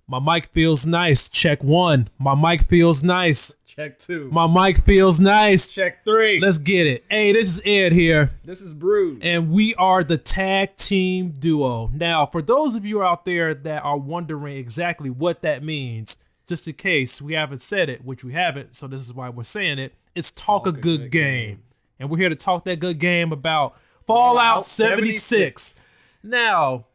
My mic feels nice. Check 1. My mic feels nice. Check 2. My mic feels nice. Check 3. Let's get it. Hey, this is Ed here. This is Bruce. And we are the tag team duo. Now, for those of you out there that are wondering exactly what that means, just in case we haven't said it, which we haven't, so this is why we're saying it, it's Talk a Good Game. And we're here to talk that good game about Fallout 76. Now,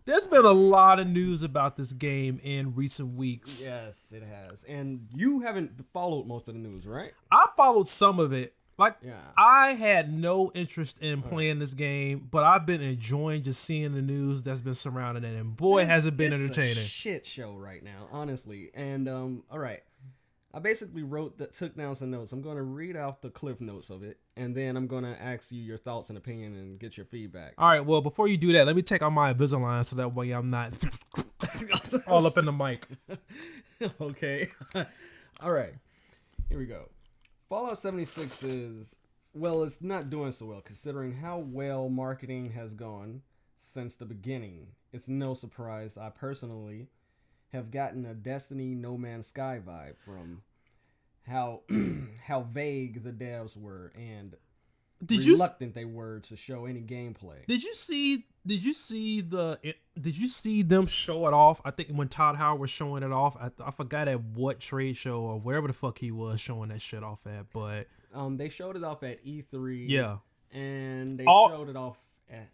there's been a lot of news about this game in recent weeks. Yes, it has. And you haven't followed most of the news, right? I followed some of it. Yeah. I had no interest in playing this game, but I've been enjoying just seeing the news that's been surrounding it. And boy, has it been entertaining. It's a shit show right now, honestly. And, all right. I basically took down some notes. I'm going to read out the cliff notes of it, and then I'm going to ask you your thoughts and opinion and get your feedback. All right, well, before you do that, let me take out my Invisalign so that way I'm not all up in the mic. Okay. All right. Here we go. Fallout 76 is, well, it's not doing so well considering how well marketing has gone since the beginning. It's no surprise I personally have gotten a Destiny No Man's Sky vibe from how vague the devs were and reluctant they were to show any gameplay. Did you see them show it off? I think when Todd Howard was showing it off, I forgot at what trade show or wherever the fuck he was showing that shit off at, but they showed it off at E3. Yeah. And they showed it off at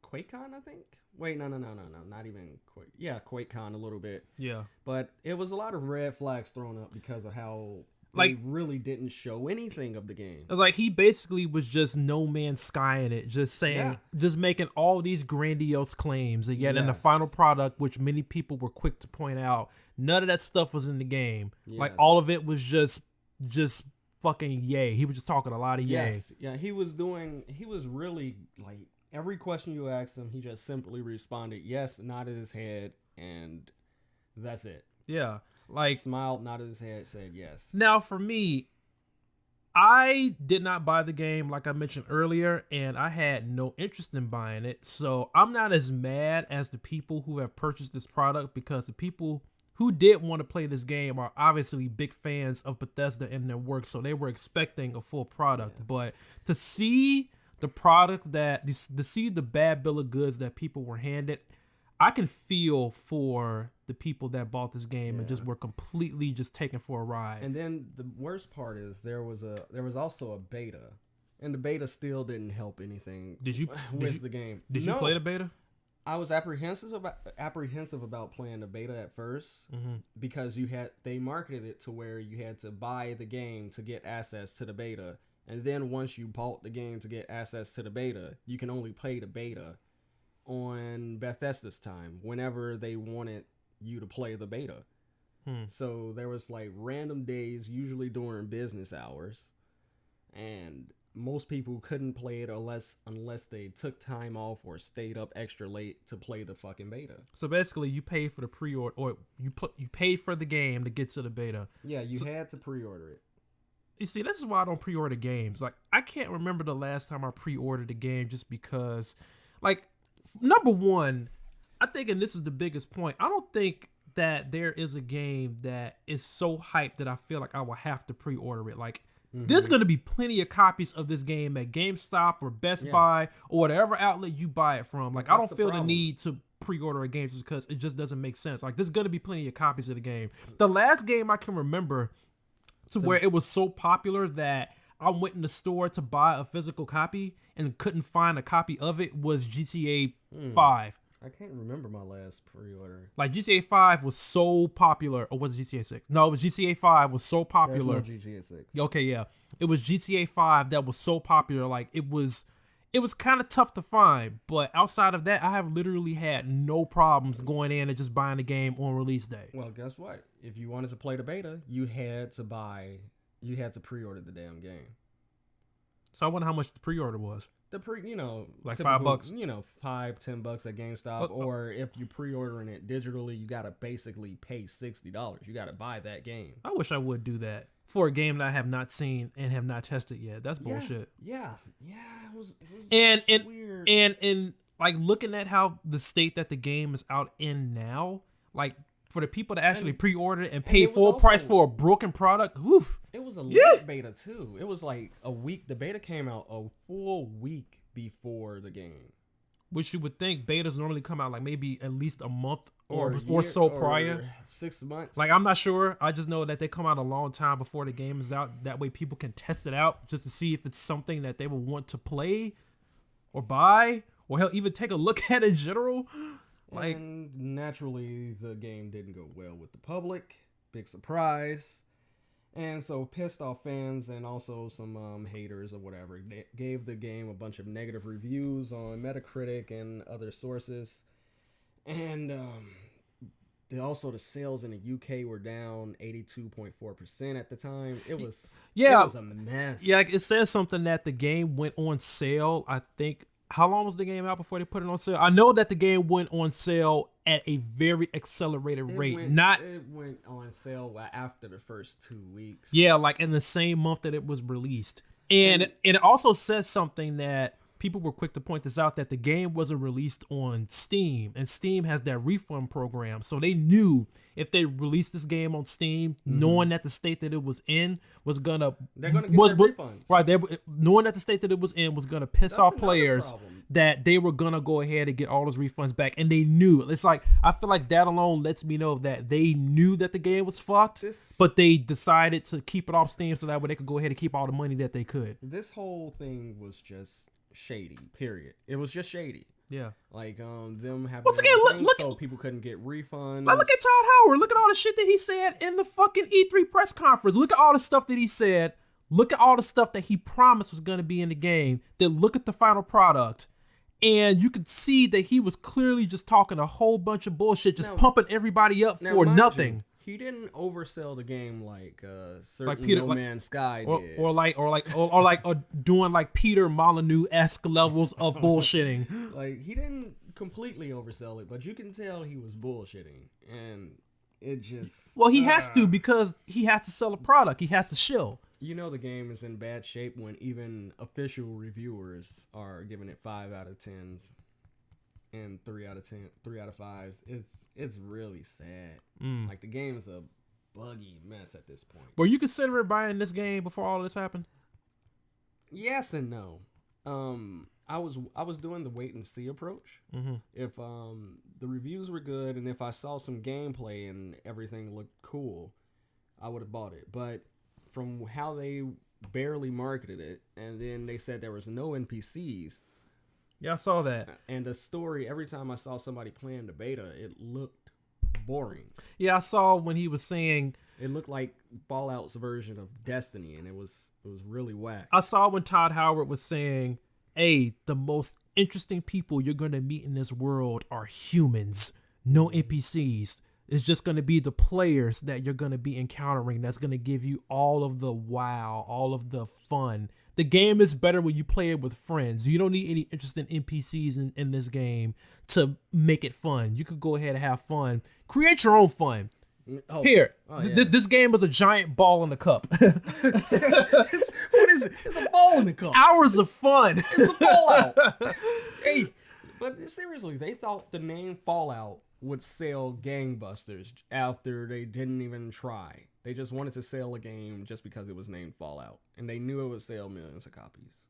QuakeCon, I think. Wait, no, not even Quake. Yeah, QuakeCon a little bit. Yeah. But it was a lot of red flags thrown up because of how they really didn't show anything of the game. Like, he basically was just No Man's Sky in it, just saying, just making all these grandiose claims, and yet in the final product, which many people were quick to point out, none of that stuff was in the game. Yes. Like, all of it was just fucking yay. He was just talking a lot of yay. Yeah, he was really, like, every question you asked him, he just simply responded yes, nodded his head, and that's it. Yeah. Like, smiled, nodded his head, said yes. Now, for me, I did not buy the game like I mentioned earlier, and I had no interest in buying it. So I'm not as mad as the people who have purchased this product, because the people who did want to play this game are obviously big fans of Bethesda and their work, so they were expecting a full product. Yeah. But to see the product to see the bad bill of goods that people were handed, I can feel for the people that bought this game and just were completely just taken for a ride. And then the worst part is there was also a beta, and the beta still didn't help anything with the game. Did you play the beta? I was apprehensive about playing the beta at first, because they marketed it to where you had to buy the game to get access to the beta. And then once you bought the game to get access to the beta, you can only play the beta on Bethesda's time whenever they wanted you to play the beta. So there was like random days, usually during business hours, and most people couldn't play it unless they took time off or stayed up extra late to play the fucking beta. So basically, you paid for the pre-order, or you paid for the game to get to the beta. Yeah, you had to pre-order it. You see, this is why I don't pre-order games. Like, I can't remember the last time I pre-ordered a game, just because, like, number one, I think, and this is the biggest point, I don't think that there is a game that is so hyped that I feel like I will have to pre-order it. Like, there's going to be plenty of copies of this game at GameStop or Best Buy or whatever outlet you buy it from. Like, I don't feel the need to pre-order a game just because it just doesn't make sense. Like, there's going to be plenty of copies of the game. The last game I can remember where it was so popular that I went in the store to buy a physical copy and couldn't find a copy of it was GTA 5. I can't remember my last pre-order. Like, GTA 5 was so popular. Or was it GTA 6? No, it was GTA 5 was so popular. There's no GTA 6. Okay, yeah. It was GTA 5 that was so popular. Like, it was kind of tough to find. But outside of that, I have literally had no problems going in and just buying the game on release day. Well, guess what? If you wanted to play the beta, you had to pre-order the damn game. So I wonder how much the pre-order was. Like typical, $5, $5-10 at GameStop, or if you pre-ordering it digitally, you gotta basically pay $60. You gotta buy that game. I wish I would do that for a game that I have not seen and have not tested yet. That's bullshit. Yeah. It was weird. And like, looking at how the state that the game is out in now, like, for the people that actually pre-ordered and it paid was full price also- for a broken product. Oof. It was a late beta too. It was like a week. The beta came out a full week before the game. Which you would think betas normally come out like maybe at least a month or a year, so prior. 6 months. Like, I'm not sure. I just know that they come out a long time before the game is out. That way people can test it out just to see if it's something that they would want to play or buy or hell, even take a look at in general. Like, and naturally, the game didn't go well with the public. Big surprise. And so pissed off fans and also some haters or whatever gave the game a bunch of negative reviews on Metacritic and other sources. And the sales in the UK were down 82.4% at the time. It was a mess. Yeah, like it says something that the game went on sale. I think, how long was the game out before they put it on sale? I know that the game went on sale at a very accelerated rate. It went on sale after the first 2 weeks. Yeah, like in the same month that it was released. And it also says something that people were quick to point this out, that the game wasn't released on Steam, and Steam has that refund program. So they knew if they released this game on Steam, knowing that the state that it was in was gonna, they're gonna get their refunds. Right, knowing that the state that it was in was gonna piss off players, problem. that they were gonna go ahead and get all those refunds back, and they knew. It's like, I feel like that alone lets me know that they knew that the game was fucked, but they decided to keep it off Steam so that way they could go ahead and keep all the money that they could. This whole thing was just shady, period. It was just shady. Yeah. Like them having once again, look so people couldn't get refunds. Look at Todd Howard. Look at all the shit that he said in the fucking E3 press conference. Look at all the stuff that he said. Look at all the stuff that he promised was going to be in the game. Then look at the final product. And you could see that he was clearly just talking a whole bunch of bullshit, just pumping everybody up for nothing. He didn't oversell the game like certain No Man's Sky did, or doing like Peter Molyneux-esque levels of bullshitting. Like, he didn't completely oversell it, but you can tell he was bullshitting, and it just he has to, because he has to sell a product. He has to shill. You know the game is in bad shape when even official reviewers are giving it 5 out of 10s. And 3 out of 5s. It's really sad. Like, the game is a buggy mess at this point. Were you considering buying this game before all this happened? Yes and no. I was doing the wait and see approach. If the reviews were good and if I saw some gameplay and everything looked cool, I would have bought it. But from how they barely marketed it, and then they said there was no NPCs. Yeah, I saw that. And the story, every time I saw somebody playing the beta, it looked boring. Yeah, I saw when he was saying it looked like Fallout's version of Destiny, and it was really whack. I saw when Todd Howard was saying, hey, the most interesting people you're going to meet in this world are humans, no NPCs. It's just going to be the players that you're going to be encountering that's going to give you all of the wow, all of the fun. The game is better when you play it with friends. You don't need any interesting NPCs in this game to make it fun. You could go ahead and have fun. Create your own fun. This game is a giant ball in the cup. What is it? It's a ball in the cup. Hours of fun. It's a Fallout. Hey, but seriously, they thought the name Fallout would sell gangbusters after they didn't even try. They just wanted to sell a game just because it was named Fallout. And they knew it would sell millions of copies.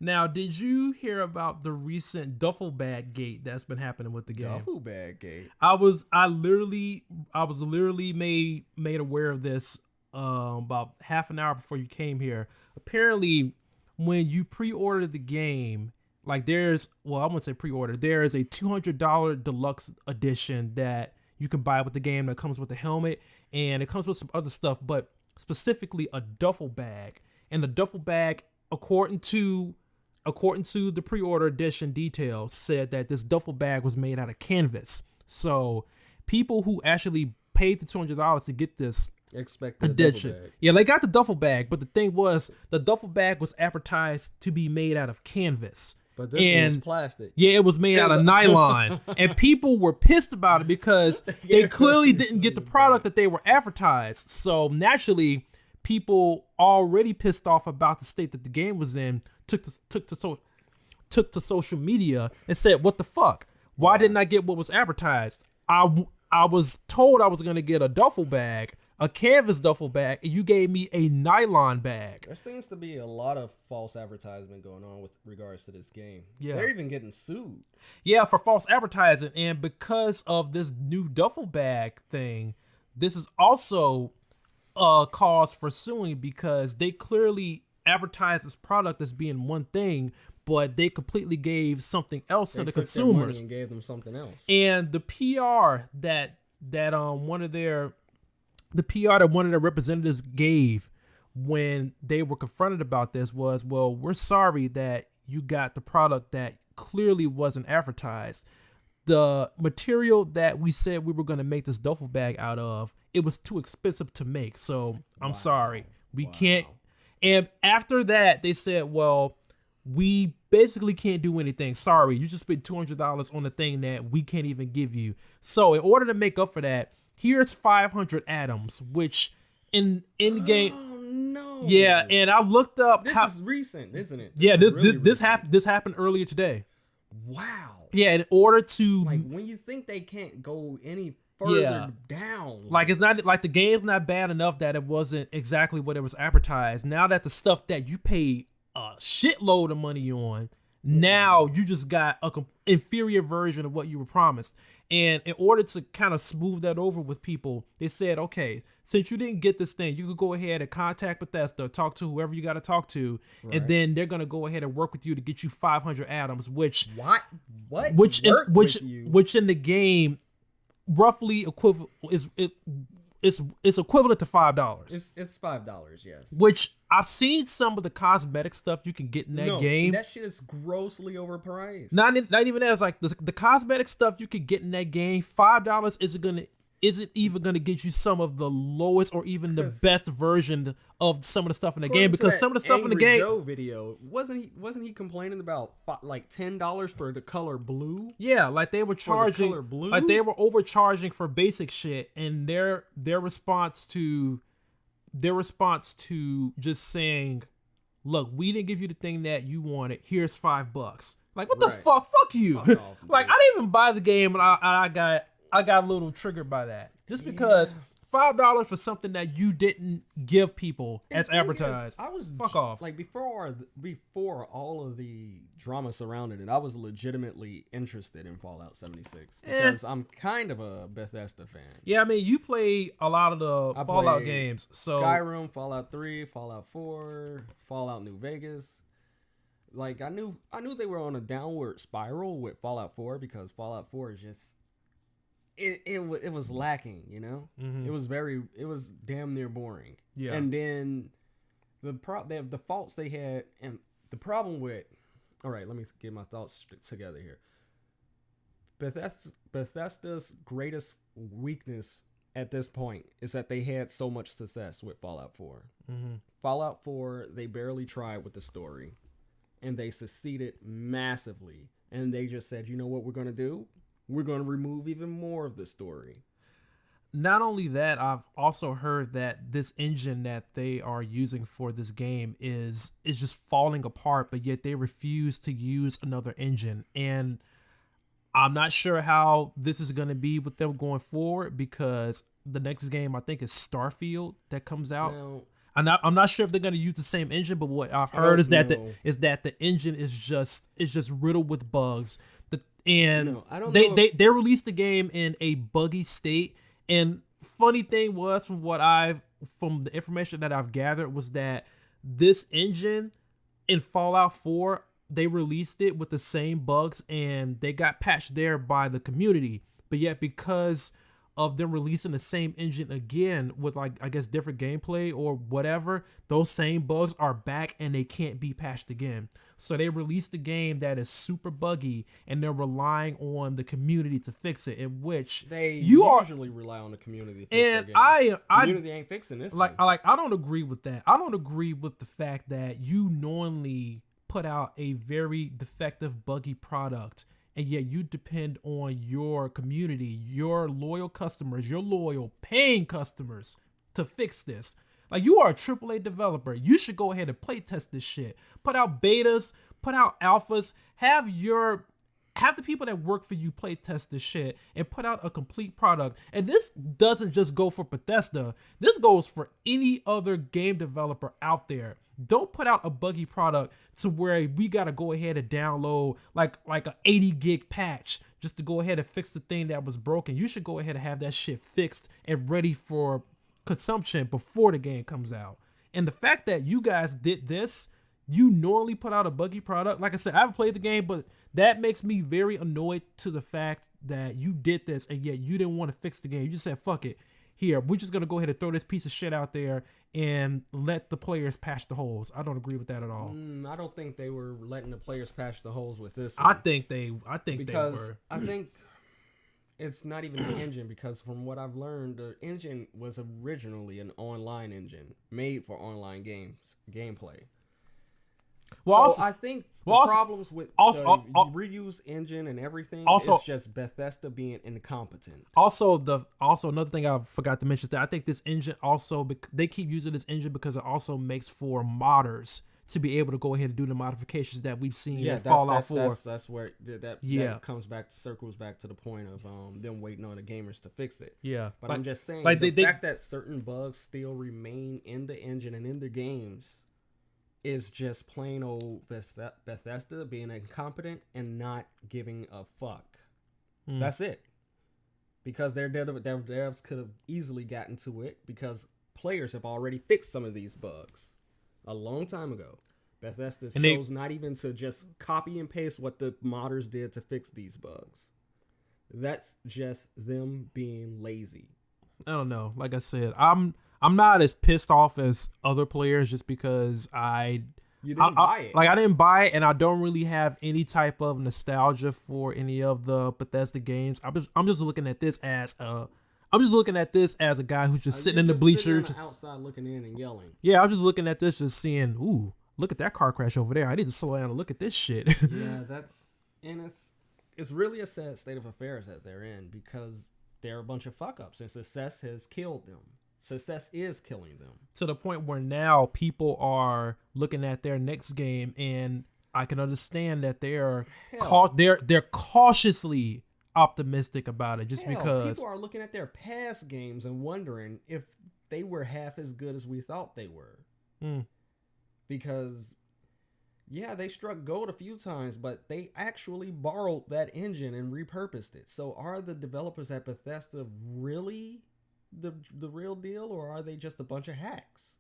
Now, did you hear about the recent duffel bag gate that's been happening with the game? Duffel bag gate? I was literally made aware of this about half an hour before you came here. Apparently, when you pre-order the game, like I wouldn't say pre-order, there is a $200 deluxe edition that you can buy with the game that comes with the helmet, and it comes with some other stuff, but specifically a duffel bag. And the duffel bag, according to the pre-order edition details, said that this duffel bag was made out of canvas. So people who actually paid the $200 to get this edition, yeah, they got the duffel bag, but the thing was, the duffel bag was advertised to be made out of canvas. But this one was plastic. Yeah, it was made out of nylon. And people were pissed about it because they clearly didn't get the product that they were advertised. So naturally, people already pissed off about the state that the game was in took to social media and said, what the fuck? Why didn't I get what was advertised? I I was told I was going to get a duffel bag, a canvas duffel bag, and you gave me a nylon bag. There seems to be a lot of false advertisement going on with regards to this game. Yeah. They're even getting sued. Yeah, for false advertising. And because of this new duffel bag thing, this is also a cause for suing because they clearly advertised this product as being one thing, but they completely gave something else to the consumers and gave them something else. And the PR that one of their representatives gave when they were confronted about this was, well, we're sorry that you got the product that clearly wasn't advertised. The material that we said we were going to make this duffel bag out of, it was too expensive to make. So I'm sorry. We can't. And after that, they said, well, we basically can't do anything. Sorry, you just spent $200 on the thing that we can't even give you. So in order to make up for that, here's 500 atoms, which in game. Oh no! Yeah, and I looked up. This is recent, isn't it? Yeah, this happened. This happened earlier today. Wow. Yeah, in order to like when you think they can't go any further down, like it's not like the game's not bad enough that it wasn't exactly what it was advertised. Now that the stuff that you paid a shitload of money on, now you just got a inferior version of what you were promised. And in order to kind of smooth that over with people, they said, okay, since you didn't get this thing, you could go ahead and contact Bethesda, talk to whoever you got to talk to, and then they're gonna go ahead and work with you to get you 500 atoms, which which in the game roughly it's equivalent to $5. It's $5, yes. Which I've seen some of the cosmetic stuff you can get in that game. That shit is grossly overpriced. Not even that. It's like the cosmetic stuff you could get in that game. $5 isn't even gonna get you some of the lowest or even the best version of some of the stuff in the game, because some of the stuff in the game. Joe video wasn't he complaining about like $10 for the color blue? Yeah, like they were charging, like they were overcharging for basic shit, and their response to just saying, look, we didn't give you the thing that you wanted. Here's $5. Like, what the fuck? Fuck you. Fuck off, like, I didn't even buy the game, and I got a little triggered by that. Just because $5 for something that you didn't give people as advertised. I was fuck off. Like before all of the drama surrounding it, I was legitimately interested in Fallout 76 because I'm kind of a Bethesda fan. Yeah, I mean, you play a lot of the Fallout games. So Skyrim, Fallout 3, Fallout 4, Fallout New Vegas. Like I knew they were on a downward spiral with Fallout 4 because Fallout 4 is just it was lacking, you know. Mm-hmm. It was damn near boring. Yeah. And then the faults they had, and the problem with, all right, let me get my thoughts together here. Bethesda's greatest weakness at this point is that they had so much success with Fallout 4. Mm-hmm. Fallout 4, they barely tried with the story, and they succeeded massively. And they just said, you know what we're going to do? We're going to remove even more of the story. Not only that, I've also heard that this engine that they are using for this game is just falling apart, but yet they refuse to use another engine. And I'm not sure how this is going to be with them going forward, because the next game, I think, is Starfield that comes out. Now, I'm not sure if they're going to use the same engine, but what I've heard is that the engine is just riddled with bugs. They released the game in a buggy state, and funny thing was, from the information that I've gathered, was that this engine in Fallout 4, they released it with the same bugs and they got patched there by the community, but yet because of them releasing the same engine again with, like, I guess different gameplay or whatever, those same bugs are back and they can't be patched again. So they released a game that is super buggy, and they're relying on the community to fix it. In which they usually rely on the community to fix their games. Community ain't fixing this. I don't agree with that. I don't agree with the fact that you knowingly put out a very defective, buggy product, and yet you depend on your community, your loyal customers, your loyal paying customers to fix this. Like, you are a AAA developer. You should go ahead and play test this shit. Put out betas, put out alphas, have your have the people that work for you play test this shit and put out a complete product. And this doesn't just go for Bethesda. This goes for any other game developer out there. Don't put out a buggy product to where we got to go ahead and download like a 80 gig patch just to go ahead and fix the thing that was broken. You should go ahead and have that shit fixed and ready for consumption before the game comes out. And the fact that you guys did this, you normally put out a buggy product. Like I said, I haven't played the game, but that makes me very annoyed to the fact that you did this and yet you didn't want to fix the game. You just said, fuck it. Here, we're just going to go ahead and throw this piece of shit out there and let the players patch the holes. I don't agree with that at all. I don't think they were letting the players patch the holes with this one. I think they were. I think it's not even the engine, because from what I've learned, the engine was originally an online engine made for online gameplay. Well, so also, I think problems with the reuse engine and everything is just Bethesda being incompetent. Also, another thing I forgot to mention is that I think this engine also, they keep using this engine because it also makes for modders to be able to go ahead and do the modifications that we've seen in Fallout 4. That's where that circles back to the point of them waiting on the gamers to fix it. Yeah. But I'm just saying, the fact that certain bugs still remain in the engine and in the games is just plain old Bethesda being incompetent and not giving a fuck. That's it. Because their devs could have easily gotten to it because players have already fixed some of these bugs a long time ago. Bethesda chose not even to just copy and paste what the modders did to fix these bugs. That's just them being lazy. I don't know. Like I said, I'm not as pissed off as other players just because I didn't buy it. Like, I didn't buy it, and I don't really have any type of nostalgia for any of the Bethesda games. I'm just looking at this as a guy who's just sitting in the bleachers, sitting on the outside looking in and yelling. Yeah, I'm just looking at this, just seeing, ooh, look at that car crash over there. I need to slow down and look at this shit. Yeah, it's really a sad state of affairs that they're in, because they're a bunch of fuck ups, and success has killed them. Success is killing them. To the point where now people are looking at their next game, and I can understand that they're cautiously optimistic about it, just because people are looking at their past games and wondering if they were half as good as we thought they were. Because they struck gold a few times, but they actually borrowed that engine and repurposed it. So are the developers at Bethesda really the real deal, or are they just a bunch of hacks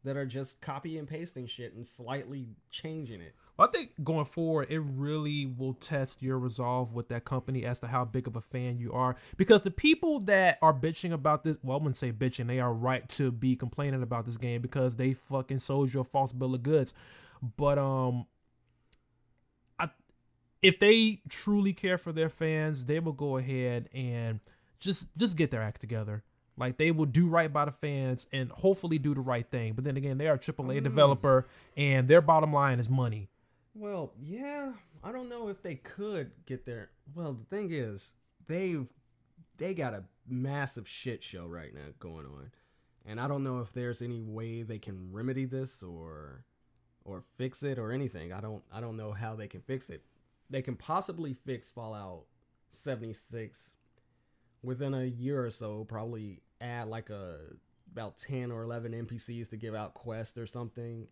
that are just copy and pasting shit and slightly changing it? Well, I think going forward, it really will test your resolve with that company as to how big of a fan you are. Because the people that are bitching about this, well, I wouldn't say bitching, they are right to be complaining about this game because they fucking sold you a false bill of goods. But if they truly care for their fans, they will go ahead and just get their act together. Like, they will do right by the fans and hopefully do the right thing. But then again, they are a AAA developer, and their bottom line is money. Well, yeah, I don't know if they could get there. Well, the thing is, they got a massive shit show right now going on, and I don't know if there's any way they can remedy this or fix it or anything. I don't know how they can fix it. They can possibly fix Fallout 76 within a year or so. Probably add like about 10 or 11 NPCs to give out quests or something.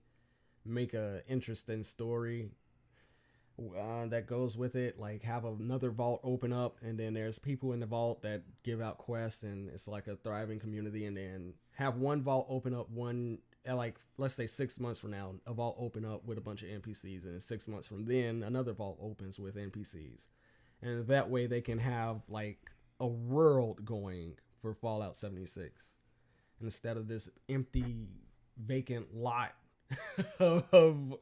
Make a interesting story that goes with it. Like, have another vault open up, and then there's people in the vault that give out quests, and it's like a thriving community. And then have one vault open up like, let's say 6 months from now, a vault open up with a bunch of NPCs, and 6 months from then another vault opens with NPCs, and that way they can have like a world going for Fallout 76 instead of this empty vacant lot of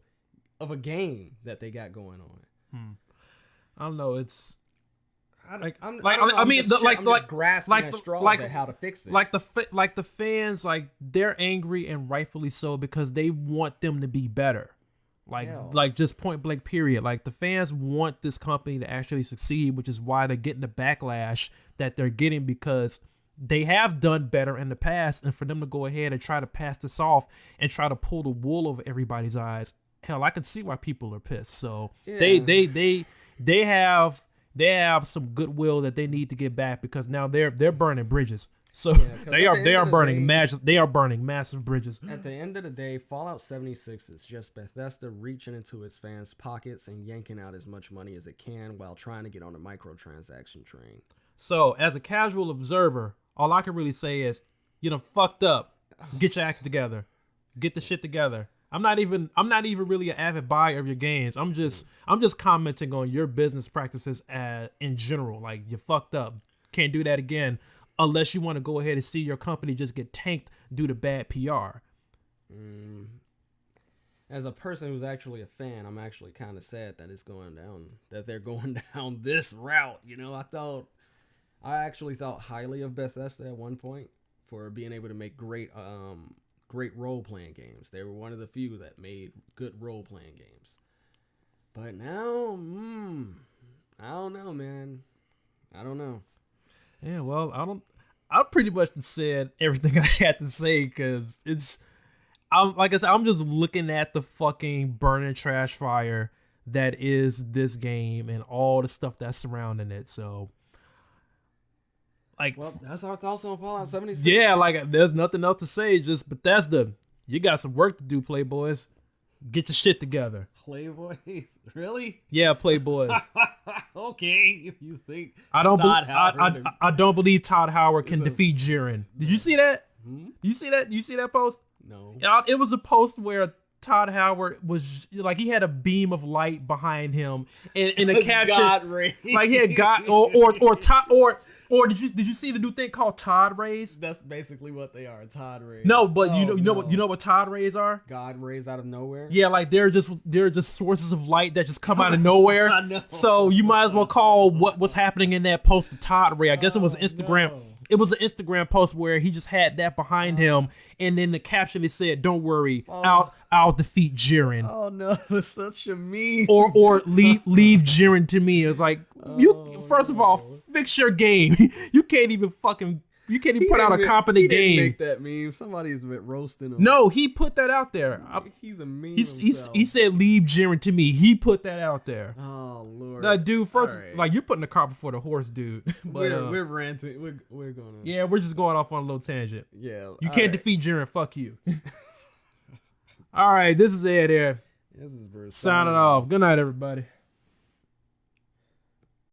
a game that they got going on. I don't know. It's I'm just grasping at straws at how to fix it. Like the fans, like, they're angry, and rightfully so, because they want them to be better. Like just point blank period. Like, the fans want this company to actually succeed, which is why they're getting the backlash that they're getting, because they have done better in the past, and for them to go ahead and try to pass this off and try to pull the wool over everybody's eyes, hell, I can see why people are pissed. So they they have some goodwill that they need to get back because now they're burning bridges. So they are burning massive bridges. At the end of the day, Fallout 76 is just Bethesda reaching into its fans' pockets and yanking out as much money as it can while trying to get on the microtransaction train. So as a casual observer, all I can really say is, fucked up. Get your act together. Get the shit together. I'm not even really an avid buyer of your games. I'm just commenting on your business practices in general. Like, you fucked up. Can't do that again unless you want to go ahead and see your company just get tanked due to bad PR. As a person who's actually a fan, I'm actually kind of sad that they're going down this route. I actually thought highly of Bethesda at one point for being able to make great role-playing games. They were one of the few that made good role-playing games. But now, I don't know, man. I don't know. Yeah, well, I pretty much said everything I had to say because I'm just looking at the fucking burning trash fire that is this game and all the stuff that's surrounding it. So, that's our thoughts on Fallout 76. Yeah, there's nothing else to say. Just Bethesda, you got some work to do, Playboys. Get your shit together. Playboys, really? Yeah, Playboys. Okay, if you think I don't believe Todd Howard can defeat Jiren. Did you see that? You see that? You see that post? No. It was a post where Todd Howard was he had a beam of light behind him, and in a caption God ray. He had God or did you see the new thing called Todd rays? That's basically what they are, Todd rays. No, but you know what Todd rays are? God rays out of nowhere. Yeah, they're just sources of light that just come out of nowhere. I know. So you might as well call what's happening in that post a Todd ray. I guess it was Instagram. No. It was an Instagram post where he just had that behind him, and then the caption it said, "Don't worry, I'll defeat Jiren." Oh no, it's such a meme. Or leave Jiren to me. It's like first of all, fix your game. You can't even put out a competent game. He didn't make that meme. Somebody's been roasting him. No, he put that out there. He's a meme. He said, "Leave Jiren to me." He put that out there. Oh Lord, that dude. First, right. You're putting the cart before the horse, dude. But we're ranting. We're going. Yeah, we're just going off on a little tangent. Yeah, you can't defeat Jiren. Fuck you. All right, this is Ed here. This is Bruce signing off. Good night, everybody.